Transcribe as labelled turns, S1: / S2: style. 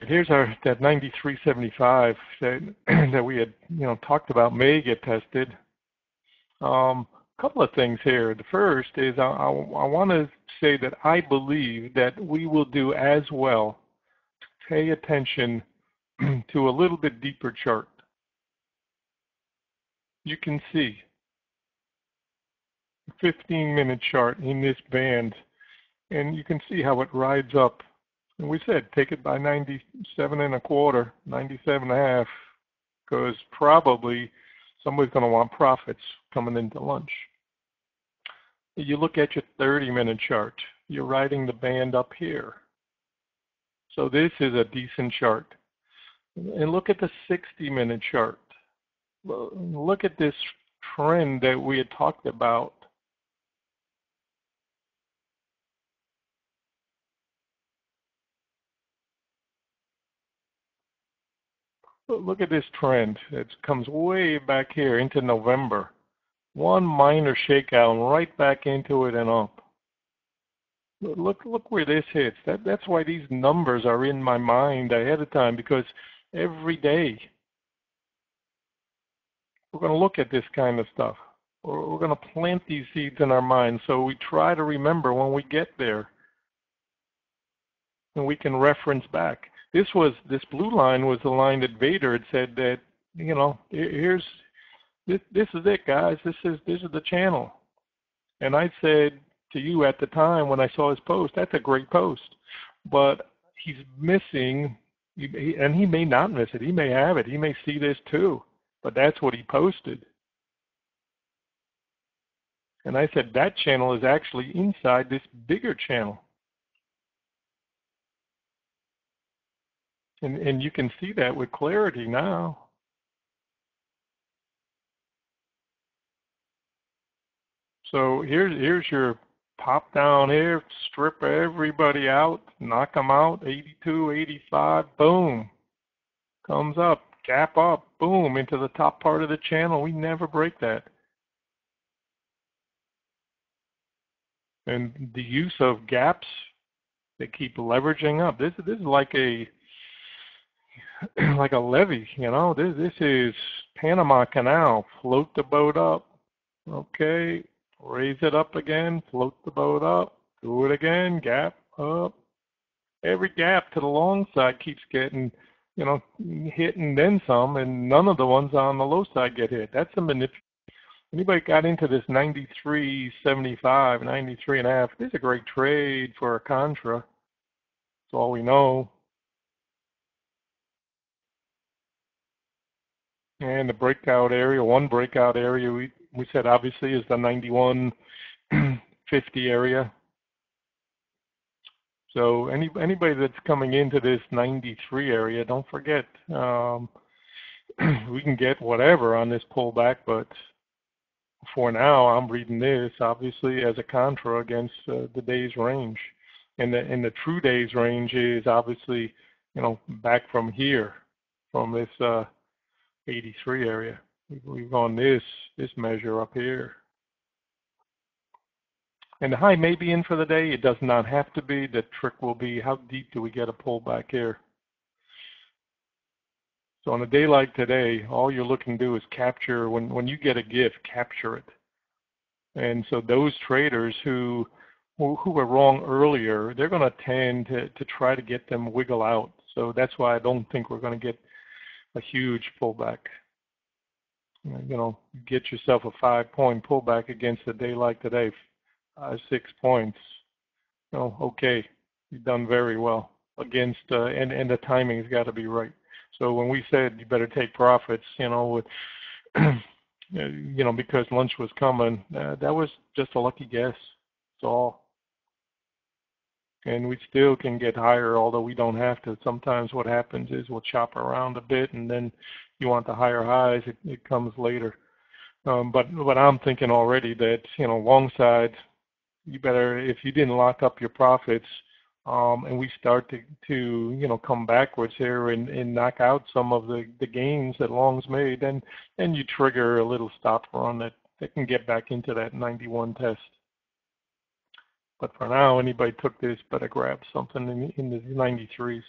S1: Here's that 93.75 that we had talked about may get tested. Couple of things here. The first is I want to say that I believe that we will do as well to pay attention to a little bit deeper chart. You can see 15-minute chart in this band, and you can see how it rides up. And we said take it by 97.25, 97.5, because probably somebody's going to want profits coming into lunch. You look at your 30-minute chart, you're riding the band up here. So this is a decent chart. And look at the 60-minute chart. Look at this trend that we had talked about. Look at this trend. It comes way back here into November. One minor shakeout and right back into it and up. Look where this hits. That's why these numbers are in my mind ahead of time, because every day we're going to look at this kind of stuff. We're going to plant these seeds in our minds so we try to remember when we get there, and we can reference back. This blue line was the line that Vader had said that, here's this is it, guys. This is the channel. And I said to you at the time when I saw his post, that's a great post, but he's missing, and he may not miss it. He may have it. He may see this too, but that's what he posted. And I said that channel is actually inside this bigger channel. And you can see that with clarity now. So here's your pop down here, strip everybody out, knock them out, 82, 85, boom. Comes up, gap up, boom, into the top part of the channel. We never break that. And the use of gaps, they keep leveraging up. This is like a levee, This is Panama Canal. Float the boat up. Okay, raise it up again, float the boat up, do it again, gap up. Every gap to the long side keeps getting, hit and then some, and none of the ones on the low side get hit. That's a manipulation. Anybody got into this 93.75, 93.5, this is a great trade for a contra. That's all we know. And the breakout area, one breakout area we said obviously is the 91.50 area. So anybody that's coming into this 93 area, don't forget, we can get whatever on this pullback, but for now I'm reading this obviously as a contra against the day's range. And the true day's range is obviously, back from here, from this 83 area. We've gone this measure up here. And the high may be in for the day. It does not have to be. The trick will be how deep do we get a pullback here. So on a day like today, all you're looking to do is capture, when you get a gift, capture it. And so those traders who were wrong earlier, they're going to tend to try to get them wiggle out. So that's why I don't think we're going to get a huge pullback. Get yourself a 5-point pullback against a day like today, 6 points. Okay, you've done very well against, and the timing's got to be right. So when we said you better take profits, with, because lunch was coming, that was just a lucky guess. That's all. And we still can get higher, although we don't have to. Sometimes what happens is we'll chop around a bit, and then you want the higher highs, it comes later. But I'm thinking already that, long side, you better, if you didn't lock up your profits, and we start to come backwards here and knock out some of the gains that longs made, then you trigger a little stop run that can get back into that 91 test. But for now, anybody took this better grab something in the 93s.